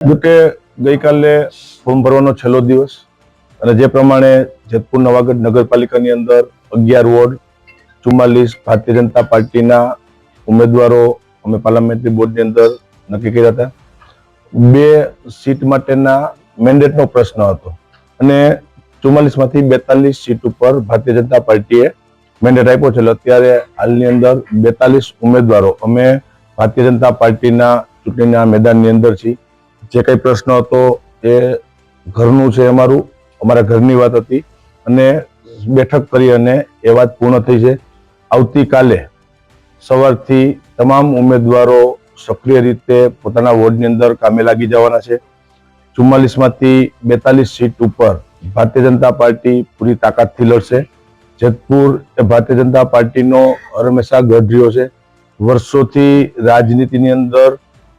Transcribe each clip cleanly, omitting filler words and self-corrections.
કે ગઈકાલે ફોર્મ ભરવાનો છેલ્લો દિવસ અને જે પ્રમાણે જેતપુર નવાગઢ નગરપાલિકાની અંદર 11 વોર્ડ 44 ભારતીય જનતા પાર્ટીના ઉમેદવારો અમે પાર્લામેન્ટરી બોર્ડની અંદર નક્કી કર્યા હતા. 2 સીટ માટેના મેન્ડેટનો પ્રશ્ન હતો અને 44 માંથી 42 સીટ ઉપર ભારતીય જનતા પાર્ટીએ મેન્ડેટ આપ્યો છે. અત્યારે હાલની અંદર 42 ઉમેદવારો અમે ભારતીય જનતા પાર્ટીના ચૂંટણીના મેદાનની અંદર છીએ. જે કઈ પ્રશ્ન હતો એ ઘરનું છે, અમારા ઘરની વાત હતી અને બેઠક કરી અને એ વાત પૂર્ણ થઈ છે. આવતીકાલે સવારથી તમામ ઉમેદવારો સક્રિય રીતે પોતાના વોર્ડની અંદર કામે લાગી જવાના છે. 44 માંથી 42 સીટ ઉપર ભારતીય જનતા પાર્ટી પૂરી તાકાતથી લડશે. જેતપુર એ ભારતીય જનતા પાર્ટીનો હંમેશા ગઢ રહ્યો છે. વર્ષોથી રાજનીતિની અંદર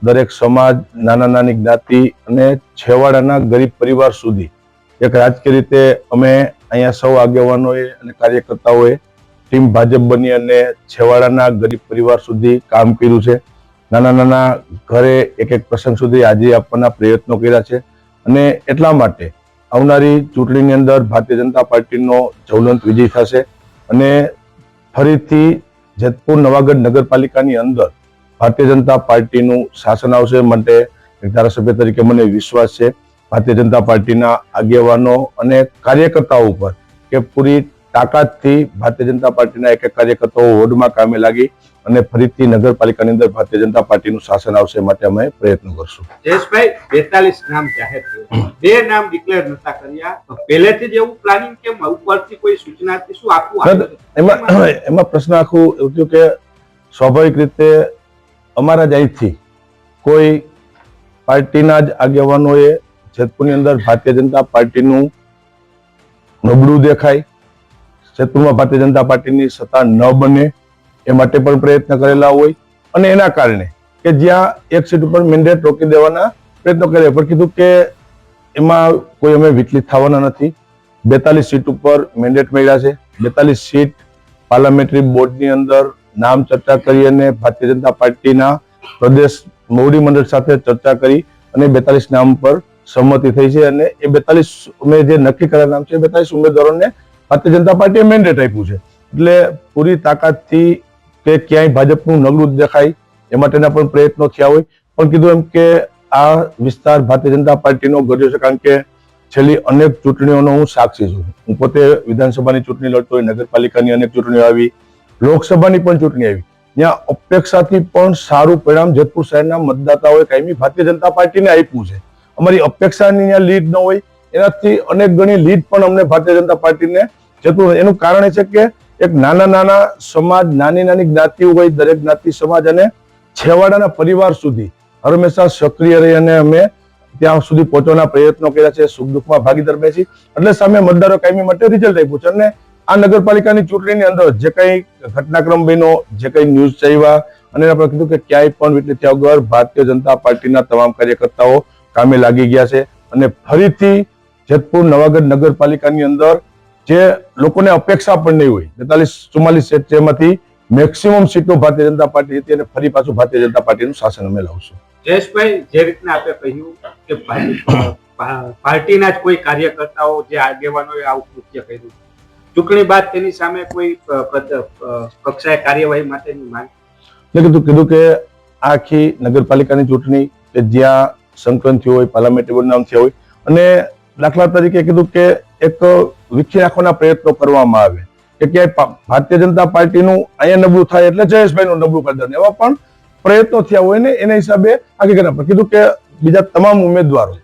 દરેક સમાજ, નાના નાની જ્ઞાતિ અને છેવાડાના ગરીબ પરિવાર સુધી એક રાજકીય રીતે અમે અહીંયા સૌ આગેવાનોએ અને કાર્યકર્તાઓએ ટીમ ભાજપ બની અને છેવાડાના ગરીબ પરિવાર સુધી કામ કર્યું છે. નાના નાના ઘરે એક એક પ્રસંગ સુધી હાજરી આપવાના પ્રયત્નો કર્યા છે અને એટલા માટે આવનારી ચૂંટણીની અંદર ભારતીય જનતા પાર્ટીનો જ્વલંત વિજય થશે અને ફરીથી જેતપુર નવાગઢ નગરપાલિકાની અંદર ભારતીય જનતા પાર્ટીનું શાસન આવશે. માટે એક ધારાસભ્ય તરીકે મને વિશ્વાસ છે ભારતીય જનતા પાર્ટીના આગેવાનો અને કાર્યકર્તાઓ ઉપર કે પૂરી તાકાતથી ભારતીય જનતા પાર્ટીના એક એક કાર્યકર્તાઓ વોર્ડમાં કામે લાગી અને ફરીથી નગરપાલિકાની અંદર ભારતીય જનતા પાર્ટીનું શાસન આવશે. માટે અમે પ્રયત્નો કરશું. જયેશભાઈ, 42 નામ જાહેર થયું, 2 નામ ડિક્લેર નતા કર્યા, તો પહેલેથી જ એવું પ્લાનિંગ કેમ? ઉપરથી કોઈ સૂચનાથી શું આપવું? એમાં પ્રશ્ન આખું એવું થયું કે સ્વાભાવિક રીતે અમારા જ અહીંથી કોઈ પાર્ટીના જ આગેવાનોએ જેતપુરની અંદર ભારતીય જનતા પાર્ટીનું નબળું દેખાય, જેતપુરમાં ભારતીય જનતા પાર્ટીની સત્તા ન બને એ માટે પણ પ્રયત્ન કરેલા હોય અને એના કારણે કે જ્યાં એક સીટ ઉપર મેન્ડેટ રોકી દેવાના પ્રયત્નો કર્યા, પણ કીધું કે એમાં કોઈ અમે વિચલિત થવાના નથી. 42 સીટ ઉપર મેન્ડેટ મળ્યા છે. 42 સીટ પાર્લામેન્ટરી બોર્ડની અંદર નામ ચર્ચા કરી અને ભારતીય જનતા પાર્ટીના પ્રદેશ મોવડી મંડળ સાથે ચર્ચા કરી અને 42 નામ પર સંમતિ થઈ છે અને એ 42 અમે જે નક્કી કરેલા નામ છે 42 ઉમેદવારોને ભારતીય જનતા પાર્ટીએ મેન્ડેટ આપ્યું છે. એટલે પૂરી તાકાતથી કે ક્યાંય ભાજપનું નબળું દેખાય એ માટેના પણ પ્રયત્નો થયા હોય, પણ કીધું એમ કે આ વિસ્તાર ભારતીય જનતા પાર્ટીનો ગઢ્યો છે. કારણ કે છેલ્લી અનેક ચૂંટણીઓનો હું સાક્ષી છું. હું પોતે વિધાનસભાની ચૂંટણી લડતો હોય, નગરપાલિકાની અનેક ચૂંટણીઓ આવી, લોકસભાની પણ ચૂંટણી આવી, ત્યાં અપેક્ષાથી પણ સારું પરિણામ જેતપુર શહેરના મતદાતાઓએ કાયમી ભારતીય જનતા પાર્ટીને આપ્યું છે. અમારી અપેક્ષાની ત્યાં લીડ ન હોય, એનાથી અનેક ગણી લીડ પણ અમને ભારતીય જનતા પાર્ટીને જેતપુર. એનું કારણ એ છે કે એક નાના નાના સમાજ, નાની નાની જ્ઞાતિઓ હોય, દરેક જ્ઞાતિ સમાજ અને છેવાડાના પરિવાર સુધી હંમેશા સક્રિય રહી અને અમે ત્યાં સુધી પહોંચવાના પ્રયત્નો કર્યા છે. સુખ દુઃખમાં ભાગીદાર બેસી એટલે સામે મતદારો કાયમી માટે રિઝલ્ટ આપ્યું છે. અને આ નગરપાલિકાની ચૂંટણીની અંદર જે કઈ ઘટનાક્રમ બન્યો, જે કઈ ન્યૂઝ ચાલ્યા અને આપણે કીધું કે ક્યાંય પણ વિચલિત થયા વગર ભારતીય જનતા પાર્ટીના તમામ કાર્યકર્તાઓ કામે લાગી ગયા છે અને ફરીથી જેતપુર નવાગઢ નગરપાલિકાની અંદર જે લોકોને અપેક્ષા પણ નહીં હોય 44 સીટ જેમાંથી મેક્સિમમ સીટો ભારતીય જનતા પાર્ટી જીતી અને ફરી પાછું ભારતીય જનતા પાર્ટીનું શાસન અમે લાવશું. જયેશભાઈ, જે રીતના આપણે કહ્યું કે પાર્ટીના જ કોઈ કાર્યકર્તાઓ, જે આગેવાનોએ આવું કૃત્ય કર્યું, ચૂંટણી બાદ તેની સામે કોઈ કક્ષાએ કાર્યવાહી માટેની માંગ? કીધું કે આખી નગરપાલિકાની ચૂંટણી કે જ્યાં સંકલન થયું હોય, પાર્લામેન્ટરી બોર્ડ નામ થયા હોય અને દાખલા તરીકે કીધું કે એક વિખી નાખવાના પ્રયત્નો કરવામાં આવે કે ક્યાંય ભારતીય જનતા પાર્ટીનું અહીંયા નબળું થાય એટલે જયેશભાઈનું નબળું કરી દેવાનું, એવા પણ પ્રયત્નો થયા હોય ને એના હિસાબે આગળ કરવા પણ કીધું કે બીજા તમામ ઉમેદવારો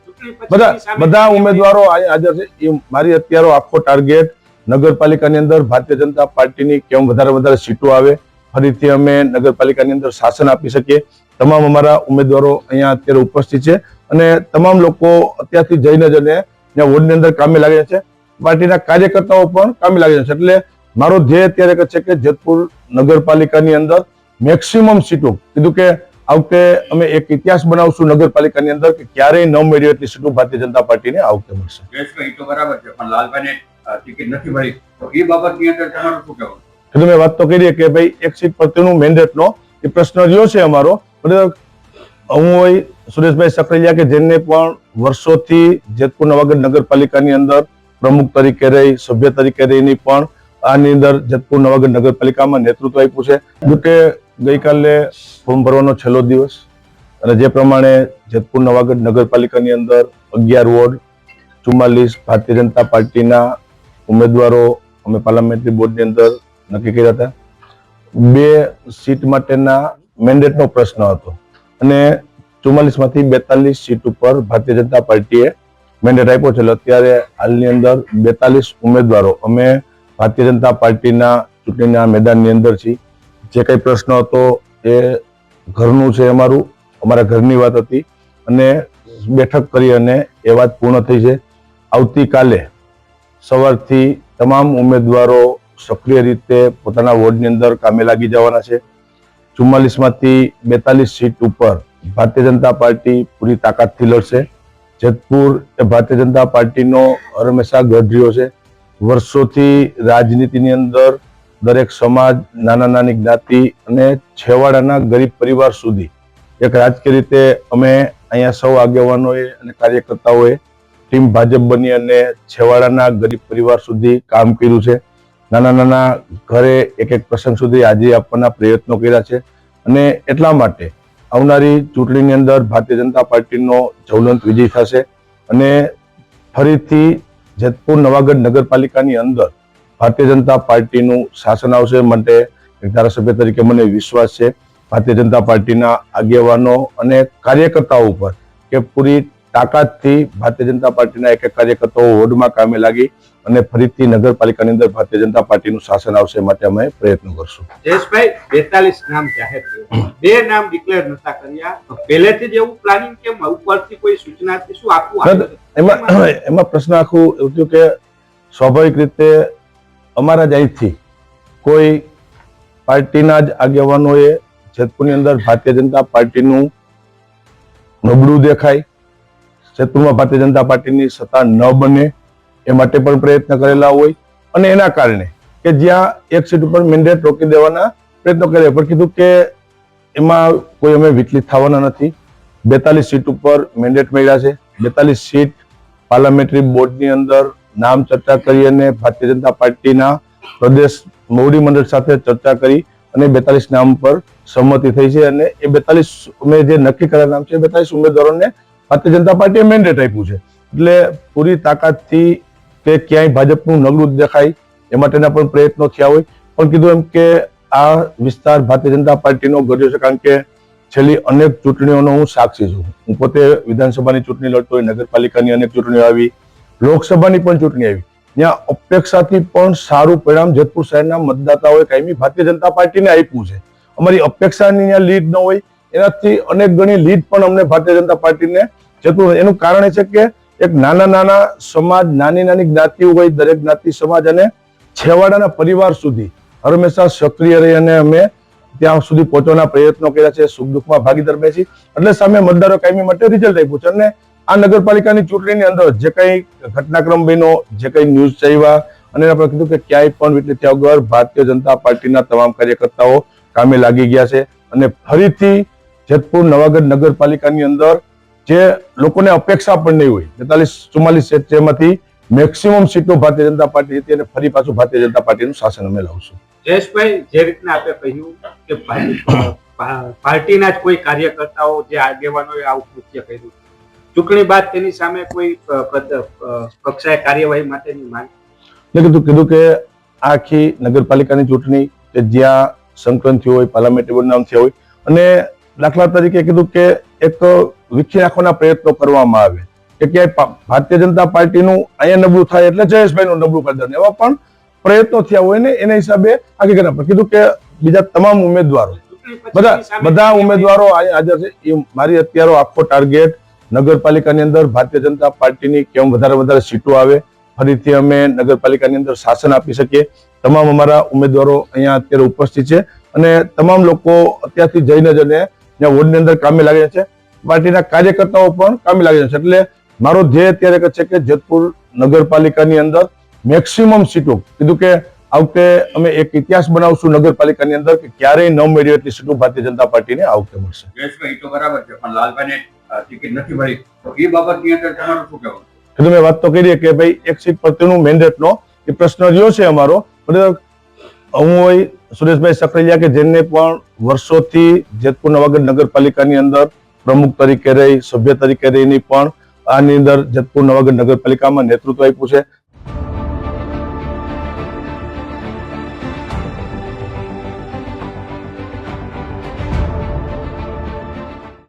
બધા ઉમેદવારો હાજર છે. એ મારી અત્યારે આખો ટાર્ગેટ નગરપાલિકાની અંદર ભારતીય જનતા પાર્ટીની કેમ વધારે સીટો આવે, ફરીથી અમે નગરપાલિકાની અંદર શાસન આપી શકીએ. તમામ અમારા ઉમેદવારો અહીંયા અત્યારે ઉપસ્થિત છે અને તમામ લોકો અત્યારથી જઈને જ અને ત્યાં વોર્ડની અંદર કામે લાગે છે. પાર્ટીના કાર્યકર્તાઓ પણ કામે લાગે છે. એટલે મારો ધ્યેય અત્યારે છે કે જેતપુર નગરપાલિકાની અંદર મેક્સિમમ સીટો, કીધું કે આ વખતે અમે એક ઇતિહાસ બનાવશું નગરપાલિકાની અંદર કે ક્યારેય ન મળ્યો એટલી સીટો ભારતીય જનતા પાર્ટીને આ વખતે મળશે. તો બરાબર છે, પણ લાલભાઈને ટિકિટ નથી મળી તો એ બાબતની અંદર તમારું શું કહેવું? મેં વાત તો કરી કે ભાઈ એક સીટ પ્રત્યેનું મેન્ડેટનો એ પ્રશ્ન રહ્યો છે અમારો. હું હોય સુરેશભાઈ સકરેલિયા કે જેને પણ વર્ષોથી જેતપુર નવાગઢ નગરપાલિકાની અંદર પ્રમુખ તરીકે રહી, સભ્ય તરીકે રહીની પણ આની અંદર જેતપુર નવાગઢ નગરપાલિકામાં નેતૃત્વ આપ્યું છે. જો કે ગઈકાલે ફોર્મ ભરવાનો છેલ્લો દિવસ અને જે પ્રમાણે જેતપુર નવાગઢ નગરપાલિકાની અંદર 11 વોર્ડ 44 ભારતીય જનતા પાર્ટીના ઉમેદવારો અમે પાર્લામેન્ટરી બોર્ડની અંદર નક્કી કર્યા હતા. 2 સીટ માટેના મેન્ડેટનો પ્રશ્ન હતો અને 44 માંથી 42 સીટ ઉપર ભારતીય જનતા પાર્ટીએ મેન્ડેટ આપ્યો છે. અત્યારે હાલની અંદર 42 ઉમેદવારો અમે ભારતીય જનતા પાર્ટીના ચૂંટણીના મેદાનની અંદર છીએ. જે કઈ પ્રશ્ન હતો એ ઘરનું છે, અમારા ઘરની વાત હતી અને બેઠક કરી અને એ વાત પૂર્ણ થઈ છે. આવતીકાલે સવારથી તમામ ઉમેદવારો સક્રિય રીતે પોતાના વોર્ડની અંદર કામે લાગી જવાના છે. 44 માંથી 42 સીટ ઉપર ભારતીય જનતા પાર્ટી પૂરી તાકાતથી લડશે. જેતપુર એ ભારતીય જનતા પાર્ટીનો હંમેશા ગઢ રહ્યો છે. વર્ષોથી રાજનીતિની અંદર દરેક સમાજ, નાના નાની જ્ઞાતિ અને છેવાડાના ગરીબ પરિવાર સુધી એક રાજકીય રીતે અમે અહીંયા સૌ આગેવાનોએ અને કાર્યકર્તાઓએ ટીમ ભાજપ બની અને છેવાડાના ગરીબ પરિવાર સુધી કામ કર્યું છે. નાના નાના ઘરે એક એક પ્રસંગ સુધી હાજરી આપવાના પ્રયત્નો કર્યા છે અને એટલા માટે આવનારી ચૂંટણીની અંદર ભારતીય જનતા પાર્ટીનો જ્વલંત વિજય થશે અને ફરીથી જેતપુર નવાગઢ નગરપાલિકાની અંદર ભારતીય જનતા પાર્ટીનું શાસન આવશે. માટે એક ધારાસભ્ય તરીકે મને વિશ્વાસ છે ભારતીય જનતા પાર્ટીના આગેવાનો અને કાર્યકર્તાઓ ઉપર કે પૂરી તાકાતથી ભારતીય જનતા પાર્ટીના એક એક કાર્યકર્તાઓ વોર્ડમાં કામે લાગી અને ફરીથી નગરપાલિકાની અંદર ભારતીય જનતા પાર્ટીનું શાસન આવશે માટે અમે પ્રયત્નો કરશું. જયેશભાઈ 42 નામ જાહેર થયા, 2 નામ ડિક્લેર નતા કર્યા, પહેલેથી જ એવું પ્લાનિંગ કેમ? ઉપરથી કોઈ સૂચનાથી શું આપવું? એમાં પ્રશ્ન આખું એવું થયું કે સ્વાભાવિક રીતે અમારા જ અહીંથી કોઈ પાર્ટીના જ આગેવાનોએ જેતપુરની અંદર ભારતીય જનતા પાર્ટીનું નબળું દેખાય, જેતપુરમાં ભારતીય જનતા પાર્ટીની સત્તા ન બને એ માટે પણ પ્રયત્ન કરેલા હોય અને એના કારણે કે જ્યાં એક સીટ ઉપર મેન્ડેટ રોકી દેવાના પ્રયત્નો કર્યા, પણ કીધું કે એમાં કોઈ અમે વિચલિત થવાના નથી. 42 સીટ ઉપર મેન્ડેટ મળ્યા છે. 42 સીટ પાર્લામેન્ટરી બોર્ડની અંદર નામ ચર્ચા કરી અને ભારતીય જનતા પાર્ટીના પ્રદેશ મોવડી મંડળ સાથે ચર્ચા કરી અને 42 નામ પર સંમતિ થઈ છે અને એ 42 અમે જે નક્કી કરેલા નામ છે 42 ઉમેદવારોને ભારતીય જનતા પાર્ટીએ મેન્ડેટ આપ્યું છે. એટલે પૂરી તાકાતથી કે ક્યાંય ભાજપનું નબળું દેખાય એ માટેના પણ પ્રયત્નો થયા હોય, પણ કીધું એમ કે આ વિસ્તાર ભારતીય જનતા પાર્ટીનો ગઢ્યો છે કારણ કે છેલ્લી અનેક ચૂંટણીઓનો હું સાક્ષી છું. હું પોતે વિધાનસભાની ચૂંટણી લડતો હોય, નગરપાલિકાની અનેક ચૂંટણીઓ આવી, લોકસભાની પણ ચૂંટણી આવી, ત્યાં અપેક્ષાથી પણ સારું પરિણામ જેતપુર શહેરના મતદાતાઓએ કાયમી ભારતીય જનતા પાર્ટીને આપ્યું છે. અમારી અપેક્ષાની ત્યાં લીડ ન હોય, એનાથી અનેક ગણી લીડ પણ અમને ભારતીય જનતા પાર્ટીને જેતપુર. એનું કારણ એ છે કે એક નાના નાના સમાજ, નાની નાની જ્ઞાતિઓ હોય, દરેક જ્ઞાતિ સમાજ અને છેવાડાના પરિવાર સુધી હંમેશા સક્રિય રહી અને અમે ત્યાં સુધી પહોંચવાના પ્રયત્નો કર્યા છે. સુખ દુઃખમાં ભાગીદાર બેસી એટલે સામે મતદારો કાયમી માટે રિઝલ્ટ આપ્યું છે અને આ નગરપાલિકાની ચૂંટણીની અંદર જે કઈ ઘટનાક્રમ બન્યો, જે કઈ ન્યૂઝ ચાલ્યા અને એના પર કીધું કે ક્યાંય પણ વિચલિત થયા વગર ભારતીય જનતા પાર્ટીના તમામ કાર્યકર્તાઓ કામે લાગી ગયા છે અને ફરીથી જેતપુર નવાગઢ નગરપાલિકાની અંદર જે લોકોને અપેક્ષા પણ નહીં હોય 44 સીટ જેમાંથી મેક્સિમમ સીટો ભારતીય જનતા પાર્ટી જીતી અને ફરી પાછું ભારતીય જનતા પાર્ટીનું શાસન અમે લાવશું. જયેશભાઈ, જે રીતના આપે કહ્યું કે પાર્ટીના જ કોઈ કાર્યકર્તાઓ, જે આગેવાનોએ આવું કૃત્ય કર્યું, ચૂંટણી બાદ તેની સામે કોઈ કક્ષાએ કાર્યવાહી માટેની માંગ? કીધું કે આખી નગરપાલિકાની ચૂંટણી કે જ્યાં સંકલન થયું હોય, પાર્લામેન્ટરી બોર્ડ નામ થયા હોય અને દાખલા તરીકે કીધું કે એક વિખી નાખવાના પ્રયત્નો કરવામાં આવે કે ક્યાંય ભારતીય જનતા પાર્ટીનું અહીંયા નબળું થાય એટલે જયેશભાઈનું નબળું કરી દેવાનું, એવા પણ પ્રયત્નો થયા હોય ને એના હિસાબે આગળ કરવા પણ કીધું કે બીજા તમામ ઉમેદવારો બધા ઉમેદવારો અહીંયા હાજર છે. એ મારી અત્યારે આખો ટાર્ગેટ નગરપાલિકાની અંદર ભારતીય જનતા પાર્ટીની કેમ વધારે સીટો આવે, ફરીથી અમે નગરપાલિકાની અંદર શાસન આપી શકીએ. તમામ અમારા ઉમેદવારો અહીંયા અત્યારે ઉપસ્થિત છે અને તમામ લોકો અત્યારથી જઈને ત્યાં વોર્ડની અંદર કામે લાગે છે. પાર્ટીના કાર્યકર્તાઓ પણ કામે લાગે છે. એટલે મારો ધ્યેય અત્યારે છે કે જેતપુર નગરપાલિકાની અંદર મેક્સિમમ સીટો, કીધું કે આ વખતે અમે એક ઇતિહાસ બનાવશું નગરપાલિકાની અંદર કે ક્યારેય ન મળ્યો એટલી સીટો ભારતીય જનતા પાર્ટીને આ વખતે મળશે. જયેશભાઈ એ તો બરાબર છે, પણ લાલભાઈને ટિકિટ નથી મળી તો એ બાબતની અંદર તમારું શું કહેવું? એટલે મેં વાત તો કરી કે ભાઈ એક સીટ પ્રત્યેનું મેન્ડેટનો એ પ્રશ્ન રહ્યો છે અમારો. હું હોય સુરેશભાઈ સકરેલિયા કે જેને પણ વર્ષોથી જેતપુર નવાગઢ નગરપાલિકાની અંદર પ્રમુખ તરીકે રહી, સભ્ય તરીકે રહીને પણ આની અંદર જેતપુર નવાગઢ નગરપાલિકામાં નેતૃત્વ આપ્યું છે.